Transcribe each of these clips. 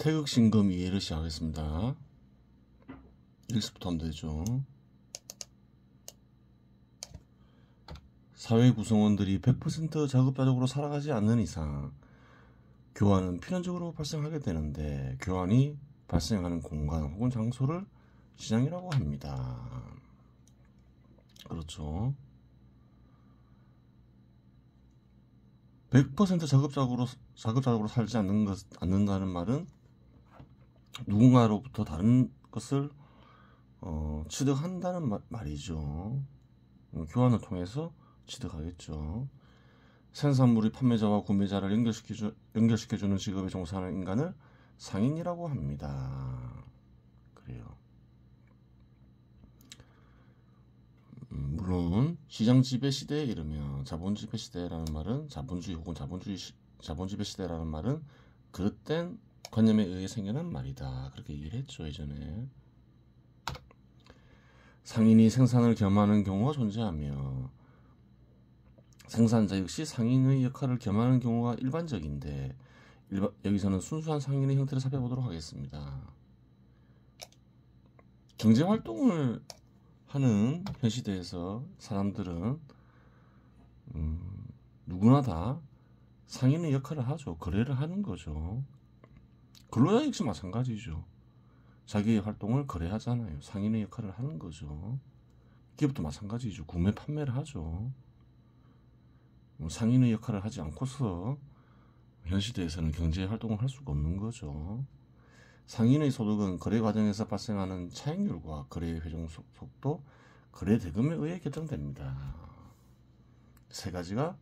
태극신금 이해를 시작하겠습니다. 1수부터 하면 되죠. 사회 구성원들이 100% 자급자족으로 살아가지 않는 이상 교환은 필연적으로 발생하게 되는데, 교환이 발생하는 공간 혹은 장소를 시장이라고 합니다. 그렇죠. 100% 자급자족으로 살지 않는다는 말은 누군가로부터 다른 것을 취득한다는 말이죠. 교환을 통해서 취득하겠죠. 생산물의 판매자와 구매자를 연결시켜주는 직업에 종사하는 인간을 상인이라고 합니다. 그래요. 물론 시장 지배 시대에 이르면, 자본 지배 시대라는 말은 자본주의 혹은 자본 지배 시대라는 말은 그릇된 관념에 의해 생겨난 말이다. 그렇게 얘기를 했죠, 예전에. 상인이 생산을 겸하는 경우가 존재하며 생산자 역시 상인의 역할을 겸하는 경우가 일반적인데, 여기서는 순수한 상인의 형태를 살펴보도록 하겠습니다. 경제활동을 하는 현 시대에서 사람들은 누구나 다 상인의 역할을 하죠. 거래를 하는 거죠. 근로자 역시 마찬가지죠. 자기의 활동을 거래하잖아요. 상인의 역할을 하는 거죠. 기업도 마찬가지죠. 구매 판매를 하죠. 상인의 역할을 하지 않고서 현 시대에서는 경제 활동을 할 수가 없는 거죠. 상인의 소득은 거래 과정에서 발생하는 차익률과 거래의 회전 속도, 거래 대금에 의해 결정됩니다. 세 가지가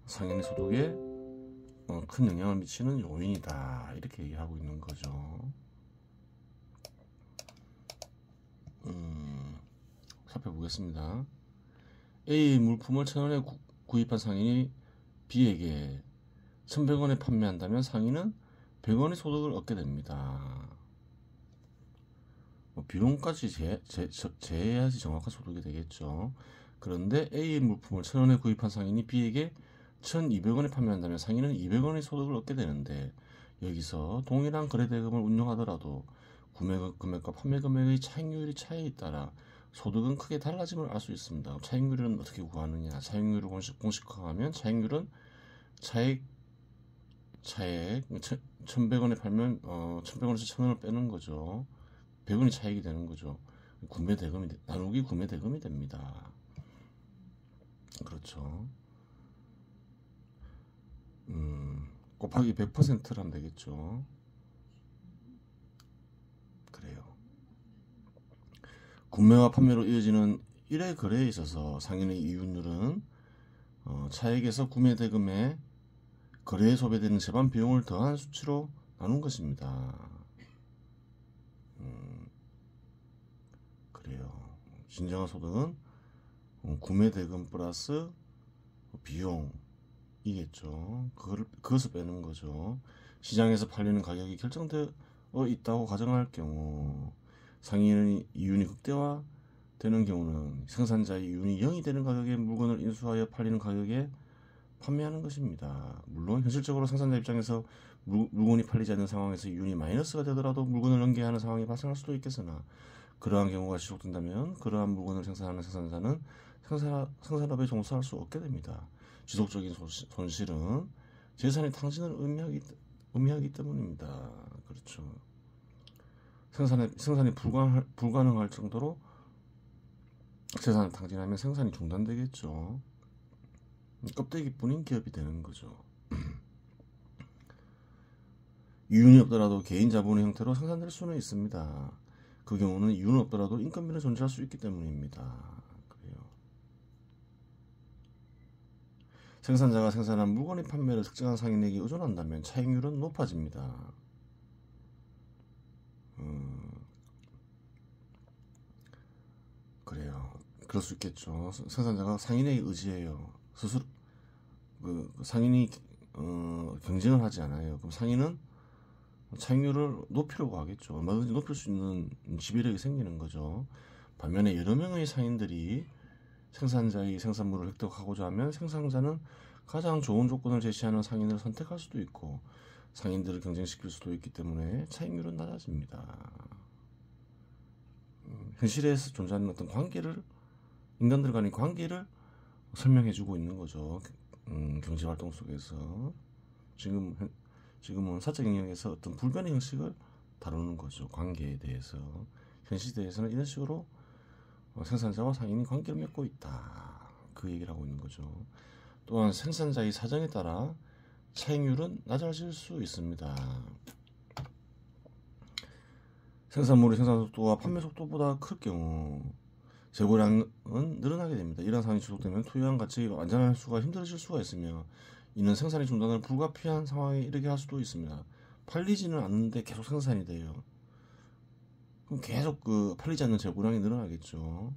상인의 소득에 큰 영향을 미치는 요인이다. 이렇게 얘기하고 있는 거죠. 살펴보겠습니다. A 물품을 1,000원에 구입한 상인이 B에게 1,100원에 판매한다면 상인은 100원의 소득을 얻게 됩니다. 비용까지 제해야지 정확한 소득이 되겠죠. 그런데 A 물품을 1,000원에 구입한 상인이 B에게 1,200원에 판매한다면 상인은 200원의 소득을 얻게 되는데, 여기서 동일한 거래 대금을 운용하더라도 구매 금액과 판매 금액의 차익률이 차이에 따라 소득은 크게 달라짐을 알 수 있습니다. 차익률은 어떻게 구하느냐? 차익률을 공식화하면 차익률은 차액 1,100원에 팔면 1,100원에서 1,000원을 빼는 거죠. 100원이 차익이 되는 거죠. 나누기 구매 대금이 됩니다. 그렇죠. 곱하기 100%를 하면 되겠죠. 그래요. 구매와 판매로 이어지는 1회 거래에 있어서 상인의 이윤율은 차액에서 구매 대금에 거래에 소비되는 제반 비용을 더한 수치로 나눈 것입니다. 그래요. 진정한 소득은 구매 대금 플러스 비용이겠죠. 그것을 빼는 거죠. 시장에서 팔리는 가격이 결정되어 있다고 가정할 경우, 상인의 이윤이 극대화되는 경우는 생산자의 이윤이 0이 되는 가격에 물건을 인수하여 팔리는 가격에 판매하는 것입니다. 물론 현실적으로 생산자 입장에서 물건이 팔리지 않는 상황에서 이윤이 마이너스가 되더라도 물건을 연계하는 상황이 발생할 수도 있겠으나, 그러한 경우가 지속된다면 그러한 물건을 생산하는 생산자는 생산업에 종사할 수 없게 됩니다. 지속적인 손실은 재산의 탕진을 의미하기 때문입니다. 그렇죠. 생산이 불가능할 정도로 재산을 탕진하면 생산이 중단되겠죠. 껍데기뿐인 기업이 되는 거죠. 이윤이 없더라도 개인 자본의 형태로 생산될 수는 있습니다. 그 경우는 이윤은 없더라도 인건비는 존재할 수 있기 때문입니다. 그래요. 생산자가 생산한 물건의 판매를 특정한 상인에게 의존한다면 차익률은 높아집니다. 그래요. 그럴 수 있겠죠. 생산자가 상인에게 의지해요. 스스로 상인이 경쟁을 하지 않아요. 그럼 상인은 차익률을 높이려고 하겠죠. 얼마든지 높일 수 있는 지배력이 생기는 거죠. 반면에 여러 명의 상인들이 생산자의 생산물을 획득하고자 하면 생산자는 가장 좋은 조건을 제시하는 상인을 선택할 수도 있고, 상인들을 경쟁시킬 수도 있기 때문에 차익률은 낮아집니다. 현실에서 존재하는 어떤 관계를, 인간들 간의 관계를 설명해주고 있는 거죠. 경제활동 속에서 지금은 사적 영역에서 어떤 불변의 형식을 다루는 거죠. 관계에 대해서. 현 시대에서는 이런 식으로 생산자와 상인이 관계를 맺고 있다, 그 얘기를 하고 있는 거죠. 또한 생산자의 사정에 따라 차익률은 낮아질 수 있습니다. 생산물의 생산 속도가 판매 속도보다 클 경우 재고량은 늘어나게 됩니다. 이러한 상황이 지속되면 투여한 가치가 완전할 수가 힘들어질 수가 있으며 이는 생산의 중단을 불가피한 상황에 이르게 할 수도 있습니다. 팔리지는 않는데 계속 생산이 돼요. 그럼 계속 그 팔리지 않는 재고량이 늘어나겠죠.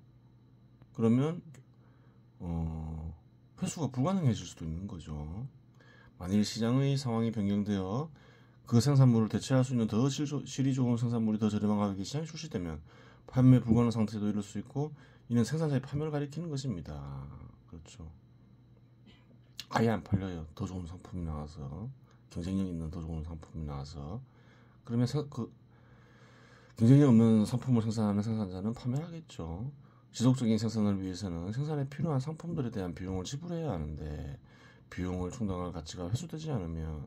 그러면 회수가 불가능해질 수도 있는 거죠. 만일 시장의 상황이 변경되어 그 생산물을 대체할 수 있는 더 질이 좋은 생산물이 더 저렴한 가격에 시장에 출시되면 판매 불가능 상태도 이룰 수 있고, 이는 생산자의 파멸을 가리키는 것입니다. 그렇죠. 아예 안 팔려요. 더 좋은 상품이 나와서, 경쟁력 있는 더 좋은 상품이 나와서. 그러면 그 경쟁력 없는 상품을 생산하는 생산자는 파멸하겠죠. 지속적인 생산을 위해서는 생산에 필요한 상품들에 대한 비용을 지불해야 하는데 비용을 충당할 가치가 회수되지 않으면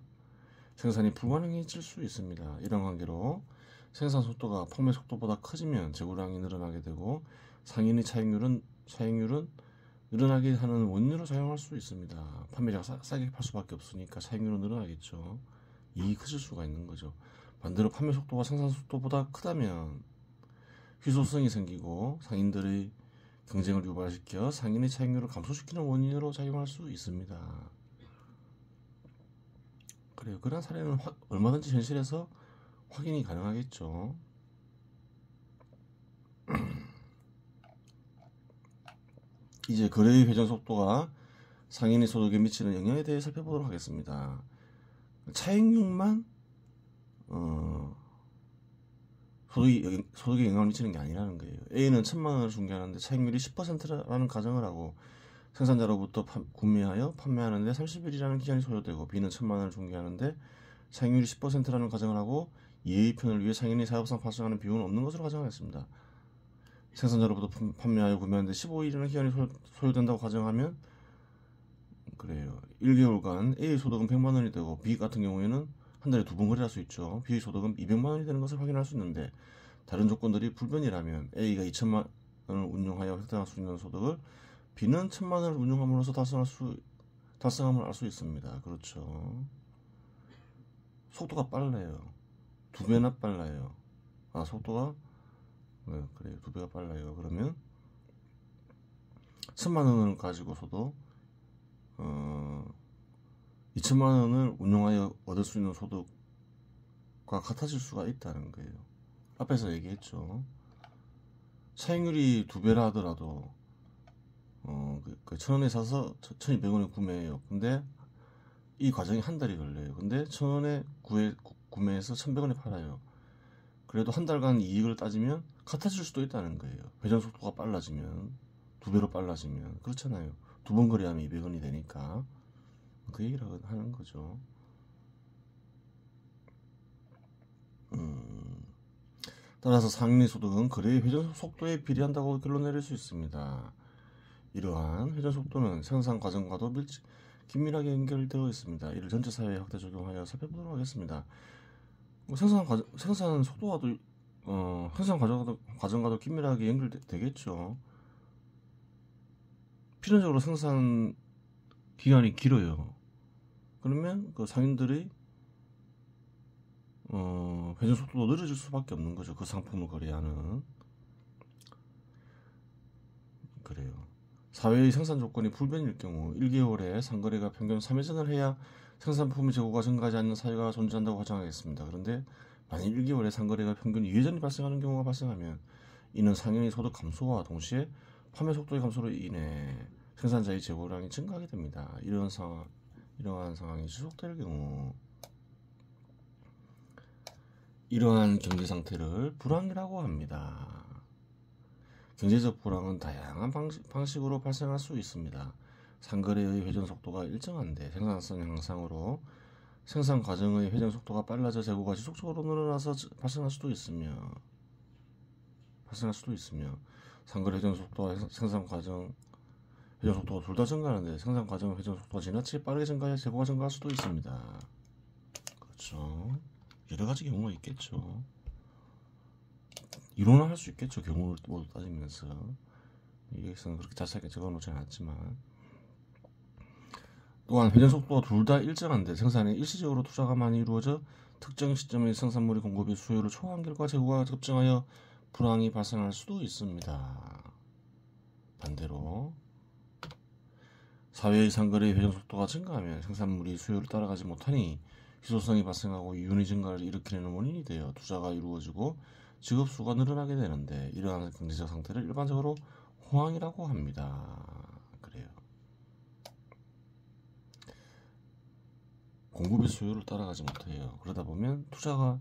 생산이 불가능해질 수 있습니다. 이런 관계로 생산 속도가 판매 속도보다 커지면 재고량이 늘어나게 되고 상인의 차익률은 늘어나게 하는 원인으로 작용할 수 있습니다. 판매자가 싸게 팔 수밖에 없으니까 차익률은 늘어나겠죠. 이익이 커질 수가 있는 거죠. 반대로 판매 속도가 생산 속도보다 크다면 희소성이 생기고 상인들의 경쟁을 유발시켜 상인의 차익률을 감소시키는 원인으로 작용할 수 있습니다. 그래요. 그런 사례는 얼마든지 현실에서 확인이 가능하겠죠. 이제 거래의 회전 속도가 상인의 소득에 미치는 영향에 대해 살펴보도록 하겠습니다. 차익률만 소득에 영향을 미치는 게 아니라는 거예요. A는 1,000만원을 중개하는데 차익률이 10%라는 가정을 하고 생산자로부터 구매하여 판매하는데 30일이라는 기간이 소요되고, B는 1,000만원을 중개하는데 차익률이 10%라는 가정을 하고 이해의 편을 위해 상인이 사업상 발생하는 비용은 없는 것으로 가정하였습니다. 생산자로부터 판매하여 구매하는데 15일이라는 기간이 소요된다고 가정하면, 그래요, 1개월간 A의 소득은 100만원이 되고 B 같은 경우에는 한 달에 2번 거래할 수 있죠. B의 소득은 200만원이 되는 것을 확인할 수 있는데, 다른 조건들이 불변이라면 A가 2천만원을 운용하여 획득할 수 있는 소득을 B는 1,000만원을 운용함으로써 달성함을 알 수 있습니다. 그렇죠. 속도가 빨라요. 2배나 빨라요. 속도가 그래요. 2배가 빨라요. 그러면 1,000만원을 가지고서도 2천만원을 운용하여 얻을 수 있는 소득과 같아질 수가 있다는 거예요. 앞에서 얘기했죠. 차익률이 2배라 하더라도 1,000원에 사서 1,200원에 구매해요. 근데 이 과정이 한 달이 걸려요. 근데 1,000원에 구매해서 1,100원에 팔아요. 그래도 한 달간 이익을 따지면 같아질 수도 있다는 거예요. 회전 속도가 빨라지면, 2배로 빨라지면. 그렇잖아요. 2번 거래하면 200원이 되니까. 그 얘기를 하는 거죠. 따라서 상인의 소득은 거래의 회전 속도에 비례한다고 결론 내릴 수 있습니다. 이러한 회전 속도는 생산 과정과도 긴밀하게 연결되어 있습니다. 이를 전체 사회에 확대 적용하여 살펴보도록 하겠습니다. 생산 속도와도 생산 과정과도 긴밀하게 연결되겠죠. 필연적으로 생산 기간이 길어요. 그러면 그 상인들이 회전 속도도 느려질 수밖에 없는 거죠. 그 상품을 거래하는. 그래요. 사회의 생산 조건이 불변일 경우 1개월에 상거래가 평균 3회 전을 해야 생산품의 재고가 증가하지 않는 사회가 존재한다고 가정하겠습니다. 그런데 만일 1개월에 상거래가 평균 2회 전이 발생하는 경우가 발생하면 이는 상인의 소득 감소와 동시에 판매 속도의 감소로 인해 생산자의 재고량이 증가하게 됩니다. 이러한 상황이 지속될 경우 이러한 경제 상태를 불황이라고 합니다. 경제적 불황은 다양한 방식으로 발생할 수 있습니다. 상거래의 회전 속도가 일정한데 생산성 향상으로 생산 과정의 회전 속도가 빨라져 재고가 지속적으로 늘어나서 발생할 수도 있으며 상거래 회전 속도와 생산 과정 회전 속도가 둘 다 증가하는데 생산 과정 회전 속도가 지나치게 빠르게 증가해 재고가 증가할 수도 있습니다. 그렇죠. 여러 가지 경우가 있겠죠. 이론화할 수 있겠죠. 경우를 모두 따지면서. 여기서는 그렇게 자세하게 적어놓지 않았지만, 또한 회전 속도가 둘 다 일정한데 생산에 일시적으로 투자가 많이 이루어져 특정 시점의 생산물의 공급이 수요를 초과한 결과 재고가 급증하여 불황이 발생할 수도 있습니다. 반대로 사회의 상거래의 회전 속도가 증가하면 생산물이 수요를 따라가지 못하니 희소성이 발생하고 이윤의 증가를 일으키는 원인이 되어 투자가 이루어지고 지급수가 늘어나게 되는데, 이러한 경제적 상태를 일반적으로 호황이라고 합니다. 그래요. 공급이 수요를 따라가지 못해요. 그러다 보면 투자가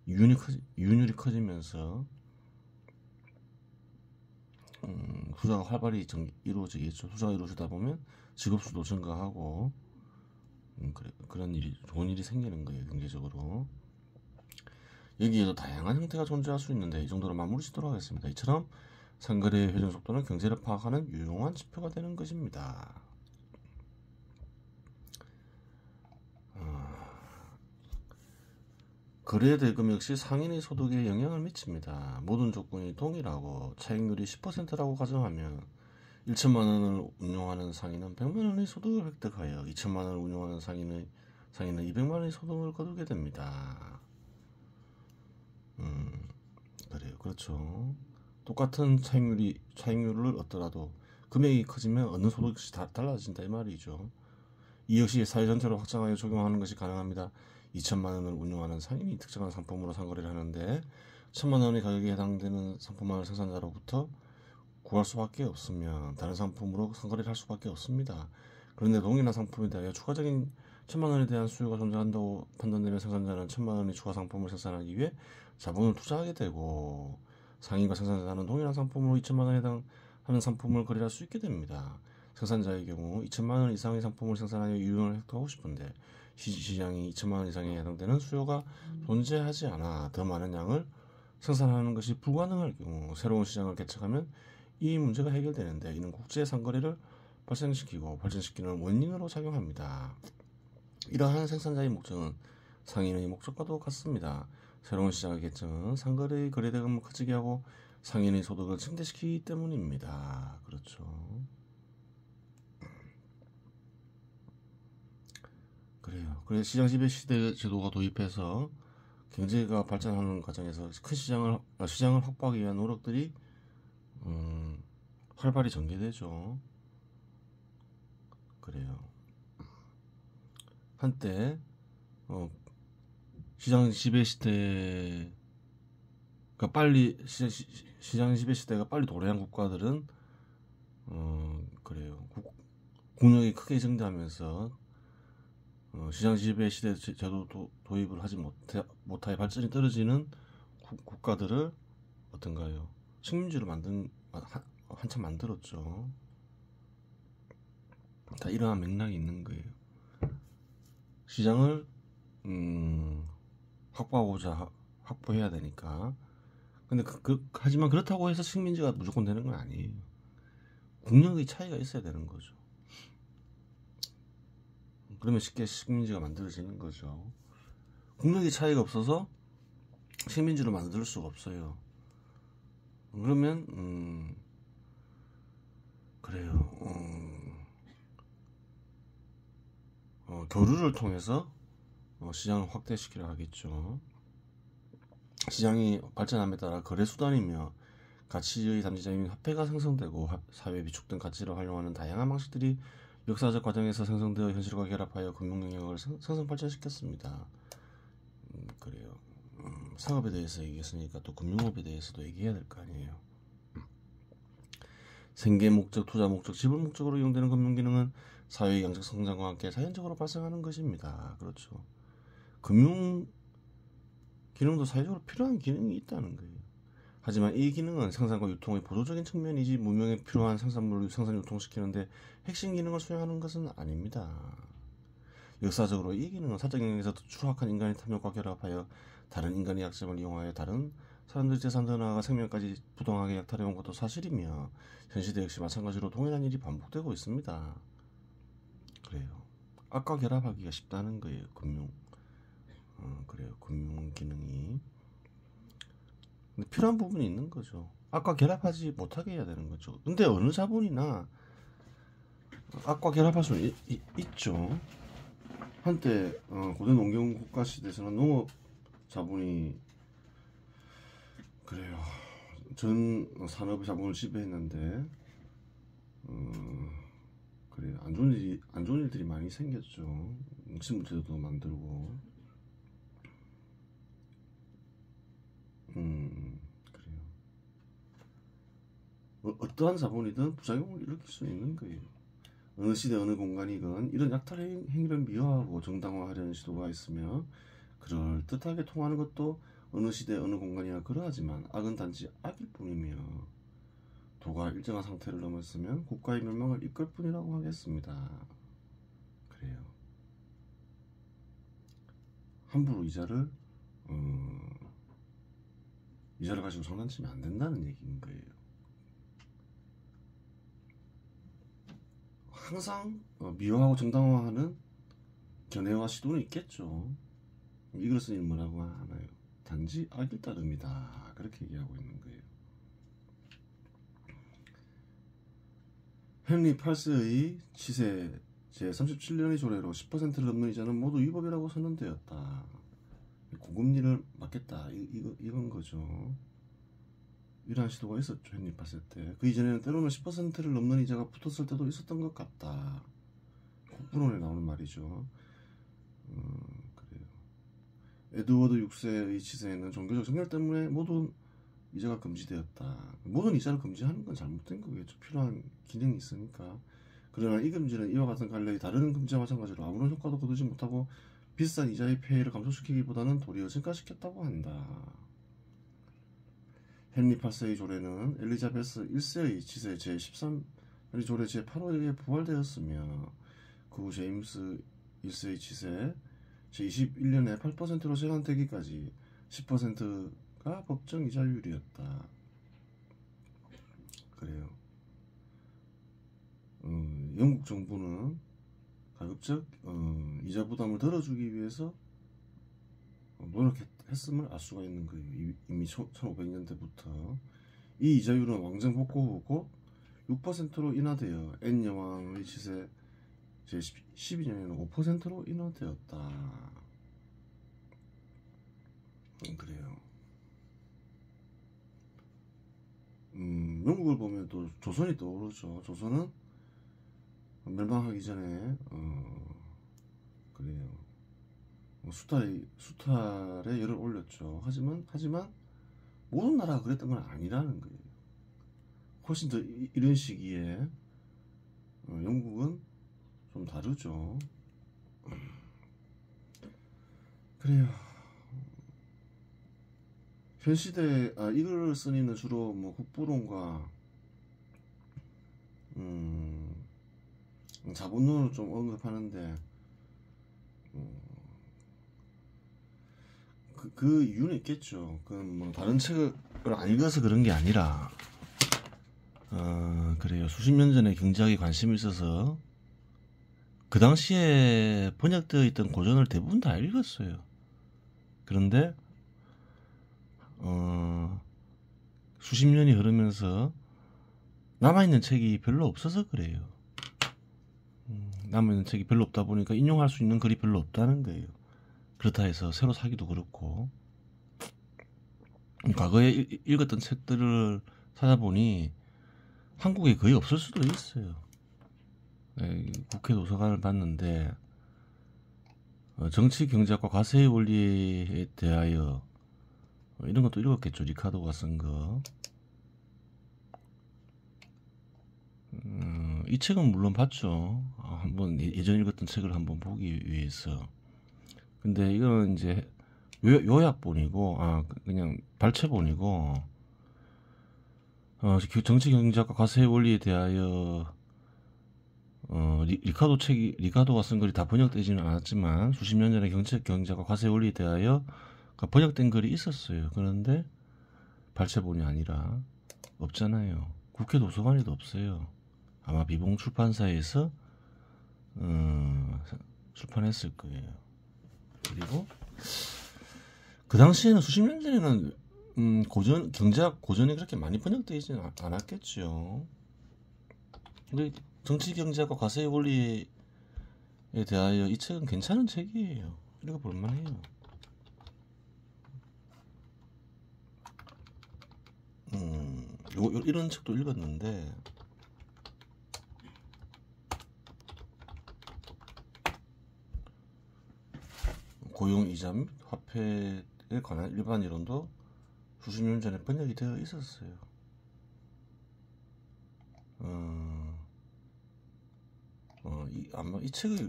이윤율이 커지면서 투자가 활발히 이루어지겠죠. 투자가 이루어지다 보면 지급수도 증가하고 그런 일이, 좋은 일이 생기는 거예요. 경제적으로. 여기에도 다양한 형태가 존재할 수 있는데 이 정도로 마무리 짓도록 하겠습니다. 이처럼 상거래의 회전 속도는 경제를 파악하는 유용한 지표가 되는 것입니다. 거래 대금 역시 상인의 소득에 영향을 미칩니다. 모든 조건이 동일하고 차익률이 10%라고 가정하면 1천만 원을 운용하는 상인은 100만 원의 소득을 획득하여 2천만 원을 운용하는 상인은 200만 원의 소득을 거두게 됩니다. 그래요. 그렇죠. 똑같은 차익률을 얻더라도 금액이 커지면 얻는 소득 역시 달라진다 이 말이죠. 이 역시 사회 전체로 확장하여 적용하는 것이 가능합니다. 2천만 원을 운용하는 상인이 특정한 상품으로 상거래를 하는데 1천만 원의 가격에 해당되는 상품만을 생산자로부터 구할 수밖에 없으면 다른 상품으로 상거래를 할 수밖에 없습니다. 그런데 동일한 상품에 대하여 추가적인 1천만 원에 대한 수요가 존재한다고 판단되면 생산자는 1천만 원의 추가 상품을 생산하기 위해 자본을 투자하게 되고, 상인과 생산자는 동일한 상품으로 2천만 원에 해당하는 상품을 거래할 수 있게 됩니다. 생산자의 경우 2천만 원 이상의 상품을 생산하여 이윤을 획득하고 싶은데 시장이 2천만 원 이상에 해당되는 수요가 존재하지 않아 더 많은 양을 생산하는 것이 불가능할 경우 새로운 시장을 개척하면 이 문제가 해결되는데, 이는 국제 상거래를 발생시키고 발전시키는 원인으로 작용합니다. 이러한 생산자의 목적은 상인의 목적과도 같습니다. 새로운 시장의 개척은 상거래의 거래대금을 커지게 하고 상인의 소득을 증대시키기 때문입니다. 그렇죠. 그래요. 그래서 시장 지배 시대 제도가 도입해서 경제가 발전하는 과정에서 큰 시장을 확보하기 위한 노력들이 활발히 전개되죠. 그래요. 한때 시장 지배 시대가 빨리 시장 지배 시대가 빨리 도래한 국가들은 그래요. 국력이 크게 증대하면서 시장 지배 시대 제도 도입을 하지 못하여 발전이 떨어지는 국가들을 어떤가요? 식민지로 한참 만들었죠. 다 이러한 맥락이 있는 거예요. 시장을 확보해야 되니까. 근데 하지만 그렇다고 해서 식민지가 무조건 되는 건 아니에요. 국력의 차이가 있어야 되는 거죠. 그러면 쉽게 식민지가 만들어지는 거죠. 국력의 차이가 없어서 식민지로 만들 수가 없어요. 그러면 그래요. 교류를 통해서 시장을 확대시키려 하겠죠. 시장이 발전함에 따라 거래수단이며 가치의 담지자인 화폐가 생성되고 사회에 비축된 가치를 활용하는 다양한 방식들이 역사적 과정에서 생성되어 현실과 결합하여 금융 영역을 생성 발전시켰습니다. 그래요. 상업에 대해서 얘기했으니까 또 금융업에 대해서도 얘기해야 될 거 아니에요. 생계 목적, 투자 목적, 지불 목적으로 이용되는 금융기능은 사회의 양적 성장과 함께 자연적으로 발생하는 것입니다. 그렇죠. 금융 기능도 사회적으로 필요한 기능이 있다는 거예요. 하지만 이 기능은 생산과 유통의 보조적인 측면이지 문명에 필요한 생산물을 생산 유통시키는데 핵심 기능을 수행하는 것은 아닙니다. 역사적으로 이 기능은 사적 영역에서도 추락한 인간의 탐욕과 결합하여 다른 인간의 약점을 이용하여 다른 사람들의 재산도 나아가 생명까지 부당하게 약탈해온 것도 사실이며 현 시대 역시 마찬가지로 동일한 일이 반복되고 있습니다. 그래요. 악과 결합하기가 쉽다는 거예요. 그래요. 금융 기능이. 근데 필요한 부분이 있는 거죠. 악과 결합하지 못하게 해야 되는 거죠. 근데 어느 자본이나 악과 결합할 수 있죠. 한때 고대 농경 국가 시대에서는 농업 자본이 그래요. 전 산업의 자본을 지배했는데 그래요. 안 좋은 일들이 많이 생겼죠. 식물제도도 만들고 그래요. 어떠한 자본이든 부작용을 일으킬 수 있는 거예요. 어느 시대 어느 공간이건 이런 약탈 행위를 미화하고 정당화하려는 시도가 있으며 그럴듯하게 통하는 것도 어느 시대 어느 공간이나 그러하지만 악은 단지 악일 뿐이며 도가 일정한 상태를 넘었으면 국가의 멸망을 이끌 뿐이라고 하겠습니다. 그래요. 함부로 이자를 가지고 장난치면 안 된다는 얘기인 거예요. 항상 미화하고 정당화하는 견해와 시도는 있겠죠. 이것은 뭐라고 하나요? 단지 악일 따름이다. 그렇게 얘기하고 있는 거예요. 헨리 8세의 치세 제37년의 조례로 10%를 넘는 이자는 모두 위법이라고 선언되었다. 고금리를 막겠다. 이건 거죠. 이러한 시도가 있었죠. 헨리 8세 때. 그 이전에는 때로는 10%를 넘는 이자가 붙었을 때도 있었던 것 같다. 국부론에 나오는 말이죠. 그래요. 에드워드 6세의 치세에는 종교적 정결 때문에 모든 이자가 금지되었다. 모든 이자를 금지하는 건 잘못된 거겠죠. 필요한 기능이 있으니까. 그러나 이 금지는 이와 같은 관례의 다른 금지와 마찬가지로 아무런 효과도 거두지 못하고 비싼 이자의 폐해를 감소시키기보다는 도리어 증가시켰다고 한다. 헨리 8세의 조례는 엘리자베스 1세의 치세 제13의 조례 제8호에 부활되었으며 그 후 제임스 1세의 치세 제21년에 8%로 제한되기까지 10%가 법정 이자율이었다. 그래요. 영국 정부는 가급적 이자 부담을 덜어주기 위해서 노력했음을 알 수가 있는 거예요. 이미 1500년대부터 이 이자율은 왕정 복고 후고 6%로 인하되어 N 여왕의 치세 제12년에는 5%로 인하되었다. 그래요. 영국을 보면 또 조선이 떠오르죠. 조선은 멸망하기 전에 그래요. 수탈에 열을 올렸죠. 하지만 모든 나라가 그랬던 건 아니라는 거예요. 훨씬 더 이런 시기에 영국은 좀 다르죠. 그래요. 현 시대 이걸 쓴 이는 주로 뭐 국부론과 자본론을 좀 언급하는데 그 이유는 있겠죠. 그건 뭐 다른 책을 안 읽어서 그런 게 아니라 그래요. 수십 년 전에 경제학에 관심이 있어서 그 당시에 번역되어 있던 고전을 대부분 다 읽었어요. 그런데 수십 년이 흐르면서 남아있는 책이 별로 없어서 그래요. 남아있는 책이 별로 없다 보니까 인용할 수 있는 글이 별로 없다는 거예요. 그렇다 해서 새로 사기도 그렇고 과거에 읽었던 책들을 찾아보니 한국에 거의 없을 수도 있어요. 국회 도서관을 봤는데 정치 경제학과 과세의 원리에 대하여 이런 것도 읽었겠죠. 리카도가 쓴 거. 이 책은 물론 봤죠. 한번 예전 읽었던 책을 한번 보기 위해서. 근데 이거는 이제 요약본이고 그냥 발췌본이고 정치 경제학과 과세의 원리에 대하여 리카도가 쓴 글이 다 번역되지는 않았지만 수십 년 전에 정책 경제과 과세 원리에 대하여 번역된 글이 있었어요. 그런데 발췌본이 아니라 없잖아요. 국회 도서관에도 없어요. 아마 비봉 출판사에서 출판했을 거예요. 그리고 그 당시에는 수십 년 전에는 경제학 고전이 그렇게 많이 번역되지는 않았겠죠. 근데 정치 경제학과 과세의 원리에 대하여 이 책은 괜찮은 책이에요. 읽어볼만해요. 이런 책도 읽었는데 고용이자 및 화폐에 관한 일반 이론도 수십 년 전에 번역이 되어 있었어요. 아마 이 책을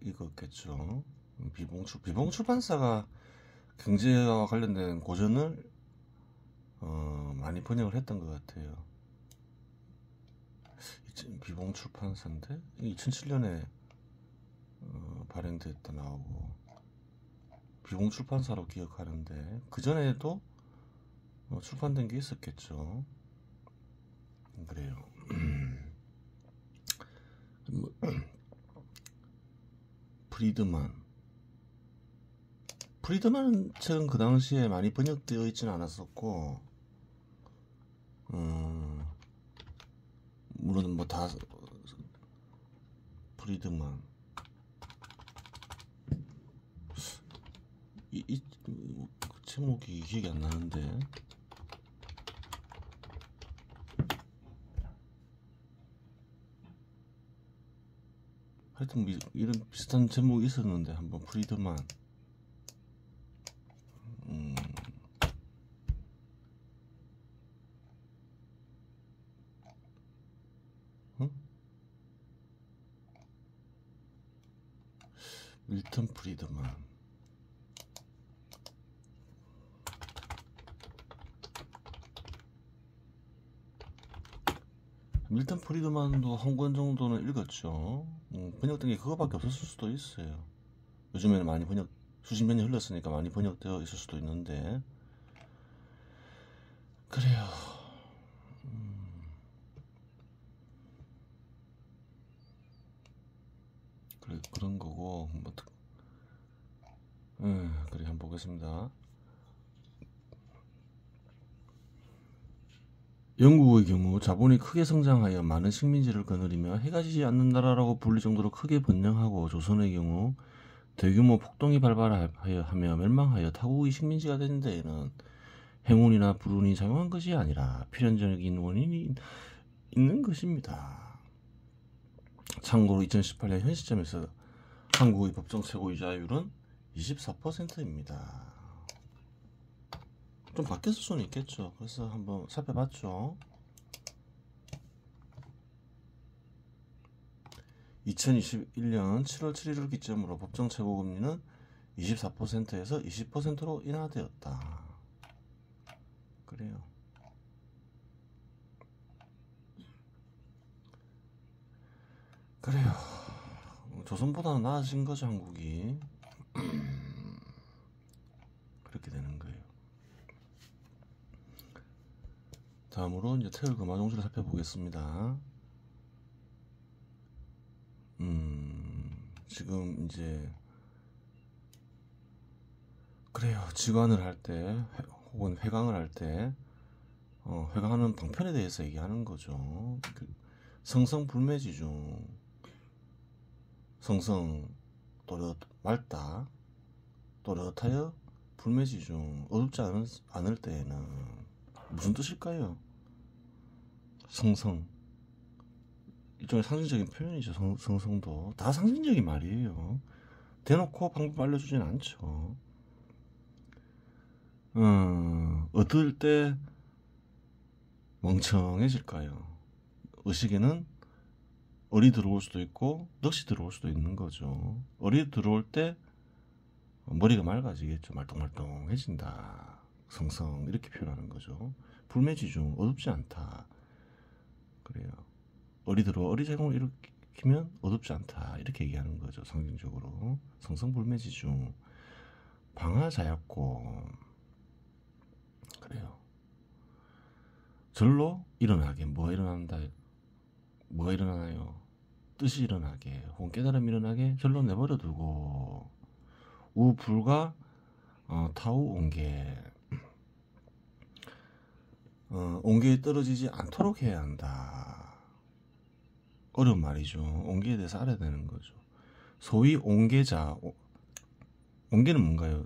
읽었겠죠. 비봉 출판사가 경제와 관련된 고전을 많이 번역을 했던 것 같아요. 비봉 출판사인데 2007년에 발행됐다 나오고 비봉 출판사로 기억하는데 그 전에도 출판된 게 있었겠죠. 그래요. 프리드만 책은 그 당시에 많이 번역되어 있지는 않았었고 물론 뭐 다 프리드만 그 제목이 기억이 안 나는데 하여튼 이런 비슷한 제목이 있었는데 한번 프리드만 밀턴 프리드만 밀턴 프리드만도 한 권 정도는 읽었죠. 번역된 게 그거밖에 없었을 수도 있어요. 요즘에는 많이 수십 년이 흘렀으니까 많이 번역되어 있을 수도 있는데 그래요. 그런 거고 그래 한번 보겠습니다. 영국의 경우 자본이 크게 성장하여 많은 식민지를 거느리며 해가 지지 않는 나라라고 불릴 정도로 크게 번영하고 조선의 경우 대규모 폭동이 발발하여 멸망하여 타국의 식민지가 된 데에는 행운이나 불운이 작용한 것이 아니라 필연적인 원인이 있는 것입니다. 참고로 2018년 현 시점에서 한국의 법정 최고이자율은 24%입니다. 좀 바뀌었을 수는 있겠죠. 그래서 한번 살펴봤죠. 2021년 7월 7일을 기점으로 법정 최고금리는 24%에서 20%로 인하되었다. 그래요. 조선보다는 나아진 거죠, 한국이. 그렇게 되는 거예요. 다음으로 이제 태울 금화종지를 살펴보겠습니다. 지금 이제 그래요. 직관을 할 때 혹은 회강을 할 때 회강하는 방편에 대해서 얘기하는 거죠. 성성불매지중 성성 맑다 또렷하여 불매지중 어둡지 않을 때에는 무슨 뜻일까요? 성성 일종의 상징적인 표현이죠. 성성도 다 상징적인 말이에요. 대놓고 방법 알려주진 않죠. 어떨 때 멍청해질까요? 의식에는 얼이 들어올 수도 있고 넋이 들어올 수도 있는 거죠. 얼이 들어올 때 머리가 맑아지겠죠. 말똥말똥해진다. 성성 이렇게 표현하는 거죠. 불매지중 어둡지 않다. 그래요. 어리 제공을 키면 어둡지 않다 이렇게 얘기하는 거죠. 상징적으로 성성불매지중 방하자약고 그래요. 절로 일어나게 뭐가 일어난다 뭐가 일어나나요? 뜻이 일어나게 혹은 깨달음이 일어나게 절로 내버려 두고 우불과 타우 온계 온계에 떨어지지 않도록 해야 한다. 어려운 말이죠. 온계에 대해서 알아야 되는 거죠. 소위 온계자 온계는 뭔가요?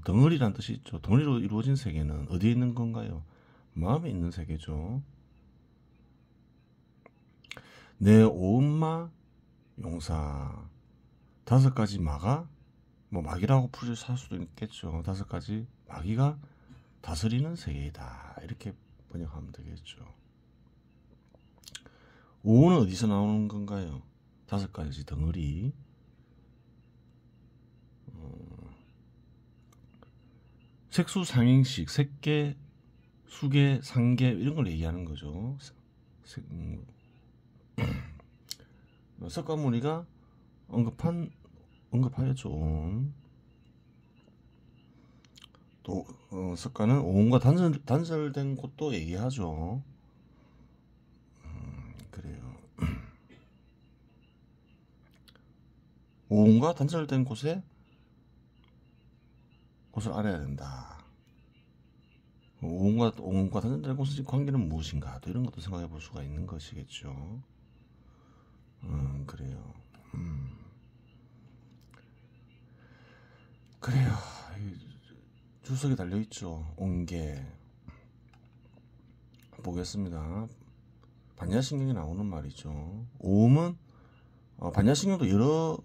덩어리란 뜻이 있죠. 덩어리로 이루어진 세계는 어디에 있는 건가요? 마음에 있는 세계죠. 내 오음마 용사 5가지 마가 뭐 마귀라고 살 수도 있겠죠. 5가지 마귀가 다스리는 세계이다 이렇게 번역하면 되겠죠. 오는 어디서 나오는 건가요? 5가지 덩어리 색수상행식 색계 수계 상계 이런 걸 얘기하는 거죠. 석가모니가 언급하였죠. 또 석가는 오음과 단절된 곳도 얘기하죠. 그래요. 오음과 단절된 곳을 알아야 된다. 오음과 단절된 곳의 관계는 무엇인가? 또 이런 것도 생각해 볼 수가 있는 것이겠죠. 그래요. 그래요. 주석에 달려있죠. 온계. 보겠습니다. 반야신경이 나오는 말이죠. 오음은 반야신경도 여러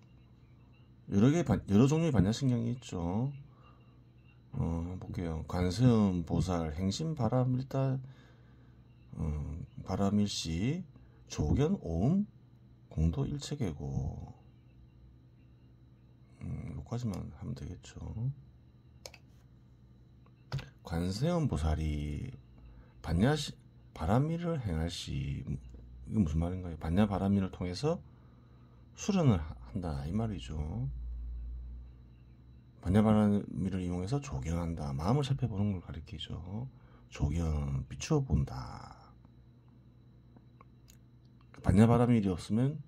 종류의 반야신경이 있죠. 볼게요. 관세음, 보살, 행심, 바라밀다, 바라밀시, 조견, 오음, 공도 일체계고. 여기까지만 하면 되겠죠. 관세음 보살이 바라밀을 행할 시 이게 무슨 말인가요? 반야 바라밀을 통해서 수련을 한다 이 말이죠. 반야 바라밀을 이용해서 조경한다. 마음을 살펴보는 걸 가리키죠. 조경, 비추어 본다. 반야 바라밀이 없으면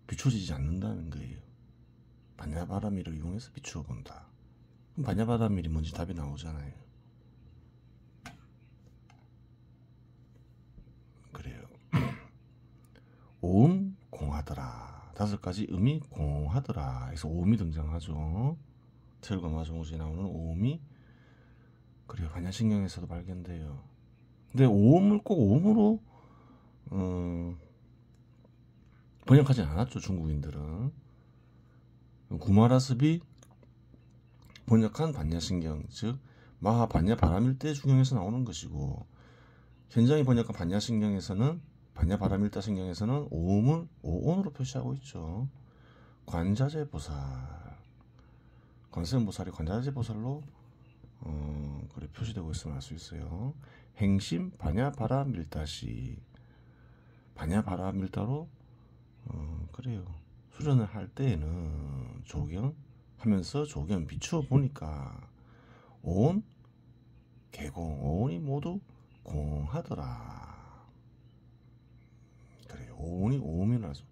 비춰지지 않는다는 거예요. 반야 바라밀을 이용해서 비추어 본다. 그럼 반야 바라밀이 뭔지 답이 나오잖아요. 그래요. 오음 공하더라. 5가지 음이 공하더라. 그래서 오음이 등장하죠. 틀과 마종우지에 나오는 오음이 그래요. 반야신경에서도 발견돼요. 근데 오음을 꼭 오음으로 번역하지 않았죠. 중국인들은. 구마라습이 번역한 반야신경 즉 마하 반야 바라밀대 중경에서 나오는 것이고 현장이 번역한 반야신경에서는 반야 바라밀다 신경에서는 오음을 오온으로 표시하고 있죠. 관자재 보살 관세음 보살이 관자재 보살로 그래 표시되고 있음을 알 수 있어요. 행심 반야 바라밀다시 반야 바라밀다로 그래요. 수련을 할 때에는 조경하면서 조경 비추어 보니까 온 개공 오온이 모두 공하더라. 그래요. 오온이 오음이라서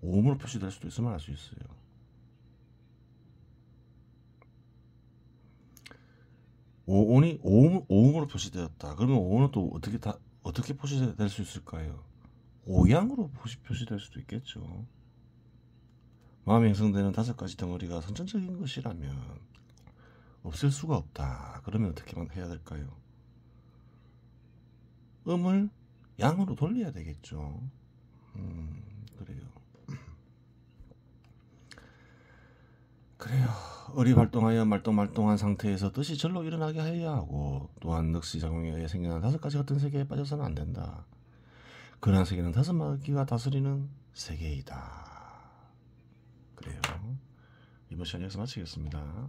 오음으로 표시될 수도 있음을 알 수 있어요. 오온이 오음으로 표시되었다. 그러면 오온은 또 어떻게 표시될 수 있을까요? 오양으로 표시될 수도 있겠죠. 마음에 형성되는 5가지 덩어리가 선천적인 것이라면 없앨 수가 없다. 그러면 어떻게만 해야 될까요? 음을 양으로 돌려야 되겠죠. 그래요. 그래요. 을이 발동하여 말동한 상태에서 뜻이 절로 일어나게 해야 하고 또한 늑시작용에 의해 생겨난 5가지 같은 세계에 빠져서는 안 된다. 그러한 세계는 5마귀가 다스리는 세계이다. 그래요. 이번 시간 여기서 마치겠습니다.